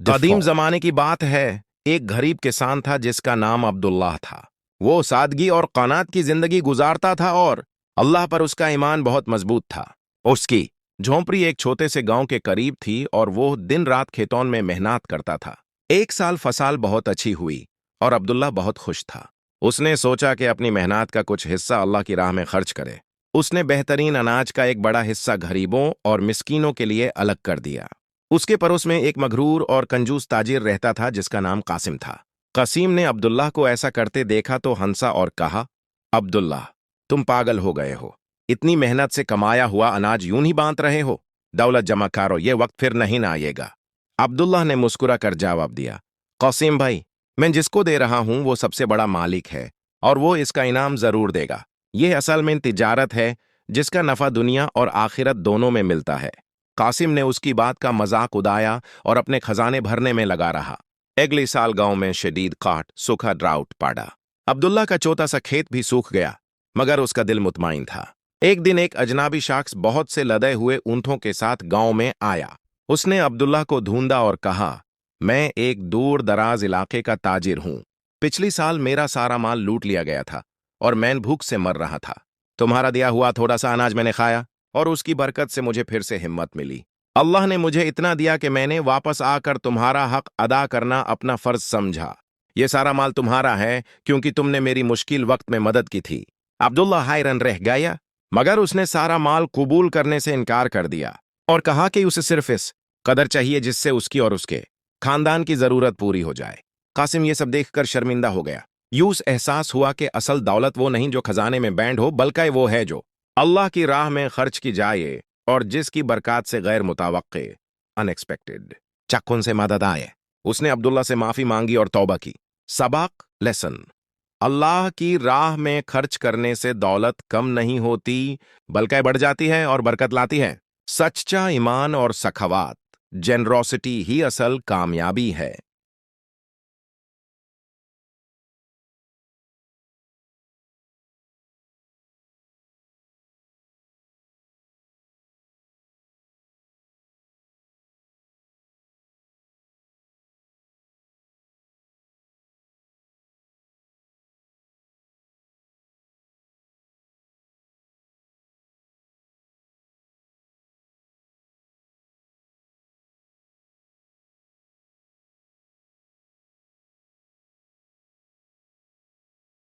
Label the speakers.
Speaker 1: قدیم زمانے کی بات ہے، ایک غریب کسان تھا جس کا نام عبداللہ تھا۔ وہ سادگی اور قناعت کی زندگی گزارتا تھا اور اللہ پر اس کا ایمان بہت مضبوط تھا۔ اس کی جھونپڑی ایک چھوٹے سے گاؤں کے قریب تھی اور وہ دن رات کھیتوں میں محنت کرتا تھا۔ ایک سال فصل بہت اچھی ہوئی اور عبداللہ بہت خوش تھا۔ اس نے سوچا کہ اپنی محنت کا کچھ حصہ اللہ کی راہ میں خرچ کرے۔ اس نے بہترین اناج کا ایک بڑا حصہ غریبوں اور مسکینوں کے لیے الگ کر دیا۔ اس کے پڑوس میں ایک مغرور اور کنجوس تاجر رہتا تھا جس کا نام قاسم تھا۔ قاسم نے عبداللہ کو ایسا کرتے دیکھا تو ہنسا اور کہا، عبداللہ، تم پاگل ہو گئے ہو، اتنی محنت سے کمایا ہوا اناج یوں ہی بانٹ رہے ہو؟ دولت جمع کرو، یہ وقت پھر نہیں نہ آئے گا۔ عبداللہ نے مسکرا کر جواب دیا، قاسم بھائی، میں جس کو دے رہا ہوں وہ سب سے بڑا مالک ہے اور وہ اس کا انعام ضرور دے گا۔ یہ اصل میں تجارت ہے جس کا نفع دنیا اور آخرت دونوں میں ملتا ہے۔ قاسم نے اس کی بات کا مذاق اڑایا اور اپنے خزانے بھرنے میں لگا رہا۔ اگلے سال گاؤں میں شدید قحط، سوکھا ڈراؤٹ پڑا۔ عبداللہ کا چھوٹا سا کھیت بھی سوکھ گیا، مگر اس کا دل مطمئن تھا۔ ایک دن ایک اجنبی شخص بہت سے لدے ہوئے اونٹوں کے ساتھ گاؤں میں آیا۔ اس نے عبداللہ کو ڈھونڈا اور کہا، میں ایک دور دراز علاقے کا تاجر ہوں۔ پچھلی سال میرا سارا مال لوٹ لیا گیا تھا اور میں بھوک سے مر رہا تھا۔ تمہارا دیا ہوا تھوڑا سا اناج میں نے کھایا اور اس کی برکت سے مجھے پھر سے ہمت ملی۔ اللہ نے مجھے اتنا دیا کہ میں نے واپس آ کر تمہارا حق ادا کرنا اپنا فرض سمجھا۔ یہ سارا مال تمہارا ہے کیونکہ تم نے میری مشکل وقت میں مدد کی تھی۔ عبداللہ حیران رہ گیا، مگر اس نے سارا مال قبول کرنے سے انکار کر دیا اور کہا کہ اسے صرف اس قدر چاہیے جس سے اس کی اور اس کے خاندان کی ضرورت پوری ہو جائے۔ قاسم یہ سب دیکھ کر شرمندہ ہو گیا۔ یوں احساس ہوا کہ اصل دولت وہ نہیں جو خزانے میں بینڈ ہو، بلکہ وہ ہے جو اللہ کی راہ میں خرچ کی جائے اور جس کی برکات سے غیر متوقع انیکسپیکٹڈ چکن سے مدد آئے۔ اس نے عبداللہ سے معافی مانگی اور توبہ کی۔ سبق لیسن: اللہ کی راہ میں خرچ کرنے سے دولت کم نہیں ہوتی بلکہ بڑھ جاتی ہے اور برکت لاتی ہے۔ سچا ایمان اور سخاوت، جنروسٹی ہی اصل کامیابی ہے۔